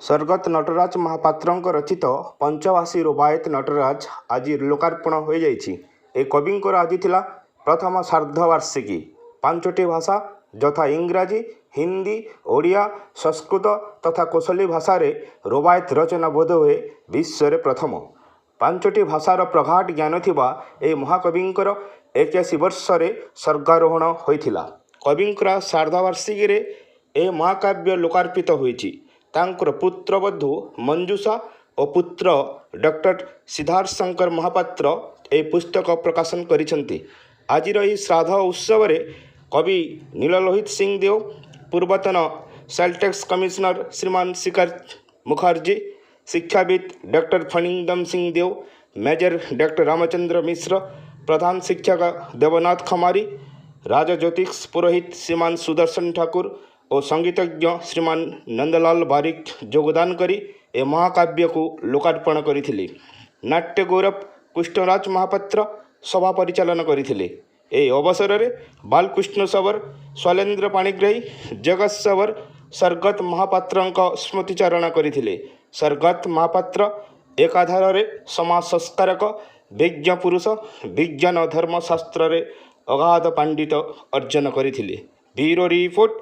स्वर्गत नटराज महापात्रଙ୍କ रचित पंचभाषी रोबायत नटराज आज लोकार्पण हो जाइछि। ए कविंकर आज थिला प्रथम सार्धवार्षिकी। पांचटी भाषा यथा इंग्राजी, हिंदी, ओडिया, संस्कृत तथा कोसली भाषा रे रोबायत रचना बोध हुए विश्व प्रथम। पांचटी भाषार प्रगाढ़ ज्ञान थिबा ए महाकविंकर 81 वर्ष रे स्वर्गारोहण होइथिला। कविंकर सार्धवार्षिकी रे ए महाकाव्य लोकार्पित होइछि। तांकर पुत्रवधू मंजूषा और पुत्र डॉक्टर सिद्धार्थ शंकर महापात्र ए पुस्तक प्रकाशन करिसेंती। आजिर एही श्राद्ध उत्सव रे कवि नीललोहित सिंह देव, पूर्वतन सेलटेक्स कमिश्नर श्रीमान शिखर मुखर्जी, शिक्षाविद डॉक्टर फणिंगदम सिंह देव, मेजर डॉक्टर रामचंद्र मिश्र, प्रधान शिक्षक देवनाथ खमारी, राजज्योतिष पुरोहित श्रीमान सुदर्शन ठाकुर और संगीतज्ञ श्रीमान नंदलाल बारिक योगदान करी ए महाकाव्य को लोकार्पण करथिले। नाट्य गौरव कृष्णराज महापात्र सभा परिचालन करथिले। ए अवसर में बालकृष्ण सवर, शैलेन्द्र पाणिग्राही, जगत सवर स्वर्गत महापात्र स्मृतिचारण करथिले। स्वर्गत महापात्र एकाधार रे समाज संस्कारक, विज्ञ पुरुष, विज्ञान धर्मशास्त्र रे अगाध पांडित अर्जन करथिले। Bureau report.